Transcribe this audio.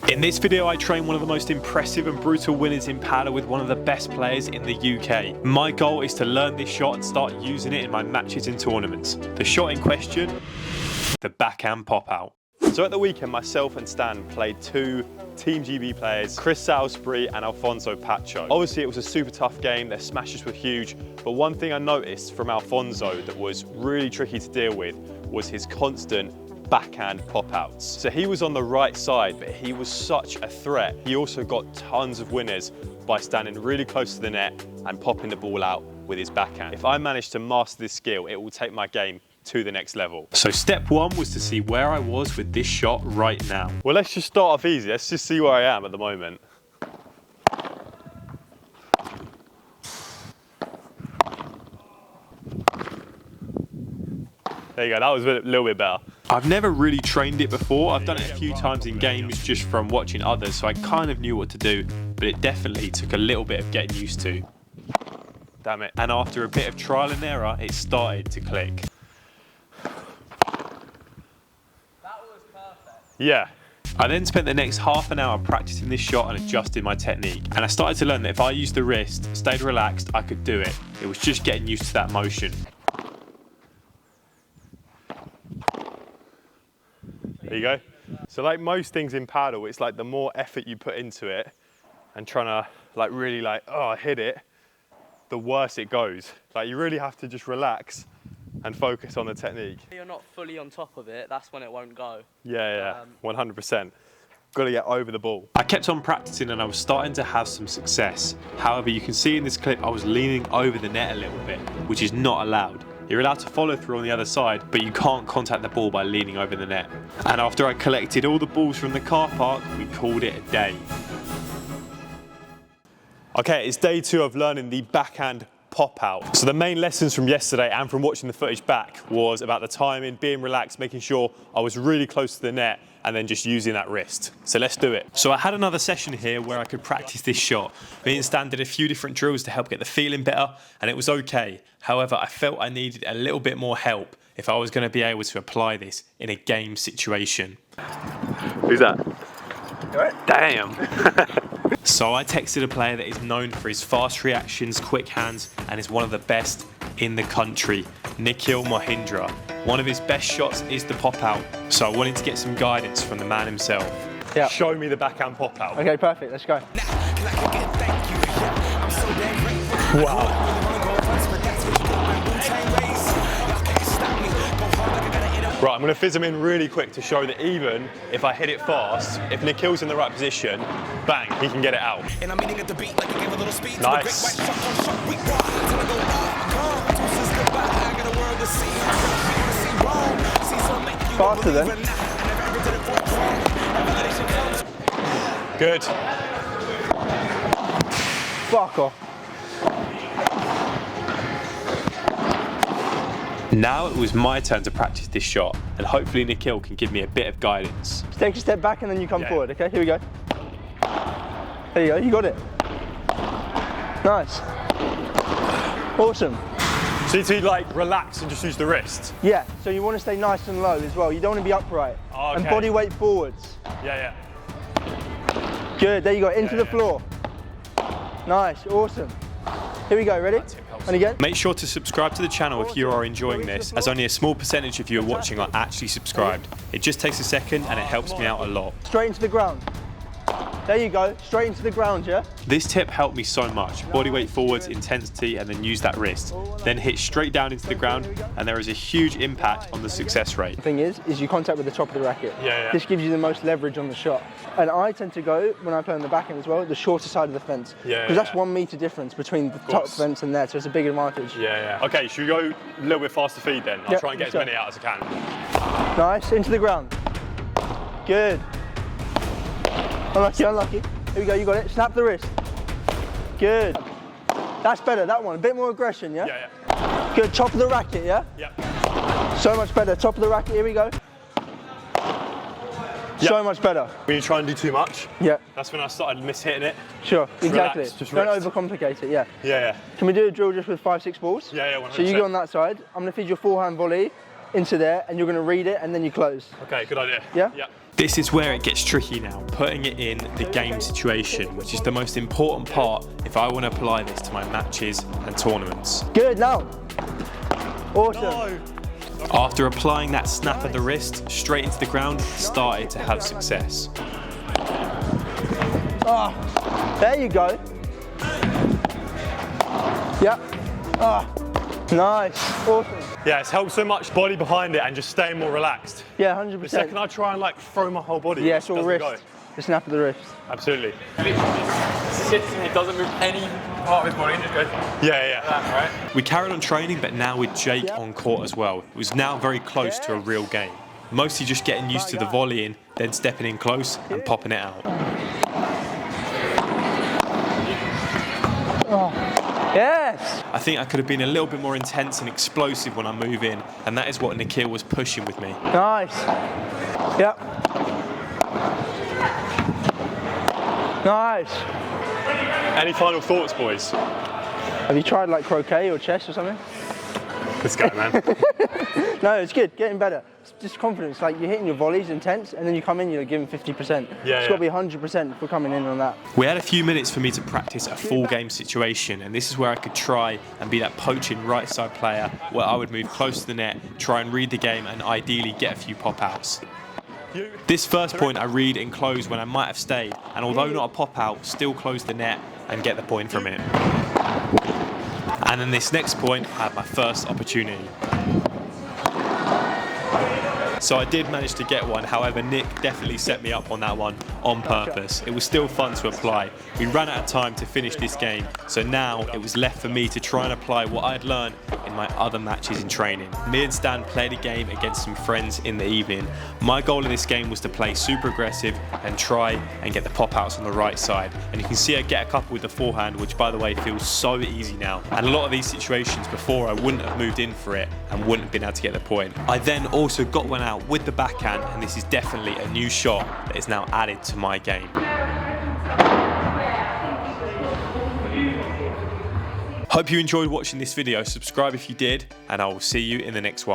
In this video, I train one of the most impressive and brutal winners in paddle with one of the best players in the UK. My goal is to learn this shot and start using it in my matches and tournaments. The shot in question, the backhand pop out. So at the weekend, myself and Stan played two Team GB players, Chris Salisbury and Alfonso Pacho. Obviously, it was a super tough game. Their smashes were huge. But one thing I noticed from Alfonso that was really tricky to deal with was his constant backhand pop-outs. So he was on the right side, but he was such a threat. He also got tons of winners by standing really close to the net and popping the ball out with his backhand. If I manage to master this skill, it will take my game to the next level. So step one was to see where I was with this shot right now. Well, let's just start off easy. Let's just see where I am at the moment. There you go, that was a little bit better. I've never really trained it before. I've done it a few times in games just from watching others, so I kind of knew what to do, but it definitely took a little bit of getting used to. Damn it. And after a bit of trial and error, it started to click. That was perfect. Yeah. I then spent the next half an hour practicing this shot and adjusting my technique. And I started to learn that if I used the wrist, stayed relaxed, I could do it. It was just getting used to that motion. There you go. So like most things in paddle, it's like the more effort you put into it and trying to like really like, hit it, the worse it goes. Like you really have to just relax and focus on the technique. If you're not fully on top of it, that's when it won't go. Yeah, 100%. Got to get over the ball. I kept on practicing and I was starting to have some success. However, you can see in this clip, I was leaning over the net a little bit, which is not allowed. You're allowed to follow through on the other side, but you can't contact the ball by leaning over the net. And after I collected all the balls from the car park, we called it a day. Okay, it's day 2 of learning the backhand pop out. So the main lessons from yesterday and from watching the footage back was about the timing, being relaxed, making sure I was really close to the net, and then just using that wrist. So let's do it. So I had another session here where I could practice this shot. Me and Stan did a few different drills to help get the feeling better, and it was okay. However, I felt I needed a little bit more help if I was going to be able to apply this in a game situation. Who's that? You alright? Damn. So I texted a player that is known for his fast reactions, quick hands, and is one of the best in the country, Nikhil. One of his best shots is the pop out, so I wanted to get some guidance from the man himself. Yeah. Show me the backhand pop out. Okay, perfect, let's go. Wow. Right, I'm going to fizz him in really quick to show that even if I hit it fast, if Nikhil's in the right position, bang, he can get it out. Nice. Faster then. Good. Fuck off. Now it was my turn to practice this shot, and hopefully Nikhil can give me a bit of guidance. Just take a step back and then you come forward, okay? Here we go. There you go, you got it. Nice. Awesome. So you need to like relax and just use the wrist? Yeah, so you want to stay nice and low as well. You don't want to be upright. Oh, okay. And body weight forwards. Yeah. Good, there you go, into the floor. Nice, awesome. Here we go, ready? And again. Make sure to subscribe to the channel if you are enjoying this, as only a small percentage of you are watching are actually subscribed. It just takes a second and it helps me out a lot. Straight into the ground. There you go, straight into the ground, yeah? This tip helped me so much. Body weight forwards, intensity, and then use that wrist. Then hit straight down into the ground, and there is a huge impact on the success rate. The thing is you contact with the top of the racket. Yeah. This gives you the most leverage on the shot. And I tend to go, when I play on the backhand as well, the shorter side of the fence. Because that's 1 meter difference between the top fence and there, so it's a big advantage. Yeah. Okay, should we go a little bit faster feed then? I'll try and get as many out as I can. Nice, into the ground. Good. Unlucky. Here we go, you got it. Snap the wrist. Good. That's better, that one. A bit more aggression, yeah? Yeah. Good, top of the racket, yeah? Yeah. So much better, top of the racket, here we go. So much better. When you try and do too much, that's when I started mishitting it. Sure, exactly. Relax, just don't rest. overcomplicate it, yeah. Yeah. Can we do a drill just with 5-6 balls? Yeah, 100%. So you go on that side, I'm going to feed your forehand volley into there, and you're going to read it, and then you close. Okay, good idea. Yeah? Yeah. This is where it gets tricky now, putting it in the game situation, which is the most important part if I want to apply this to my matches and tournaments. Good, now. Awesome. No. After applying that snap of the wrist straight into the ground, started to have success. Oh, there you go. Yeah. Oh, nice. Awesome. Yeah, it's helped so much body behind it and just staying more relaxed. Yeah, 100%. The second I try and like throw my whole body, yeah, it's all wrist. go. The snap of the wrist. Absolutely. Sits and it doesn't move any part of his body, it just goes. Yeah. That, right? We carried on training, but now with Jake on court as well. It was now very close to a real game. Mostly just getting used to the volleying, then stepping in close and popping it out. Oh. Yes! I think I could have been a little bit more intense and explosive when I move in, and that is what Nikhil was pushing with me. Nice. Yep. Nice. Any final thoughts, boys? Have you tried like croquet or chess or something? Let's go, man. No, it's good. Getting better. It's just confidence. Like you're hitting your volleys intense, and then you come in, you're giving 50%. Yeah, it's got to be 100% for coming in on that. We had a few minutes for me to practice a full game situation, and this is where I could try and be that poaching right side player where I would move close to the net, try and read the game, and ideally get a few pop outs. This first point I read and close when I might have stayed, and although not a pop out, still close the net and get the point from it. And then this next point, I had my first opportunity. So I did manage to get one, however Nick definitely set me up on that one on purpose. It was still fun to apply. We ran out of time to finish this game, so now it was left for me to try and apply what I'd learned in my other matches in training. Me and Stan played a game against some friends in the evening. My goal in this game was to play super aggressive and try and get the pop outs on the right side. And you can see I get a couple with the forehand, which by the way feels so easy now. And a lot of these situations before I wouldn't have moved in for it and wouldn't have been able to get the point. I then also got one out with the backhand, and this is definitely a new shot that is now added to my game. Hope you enjoyed watching this video. Subscribe if you did, and I will see you in the next one.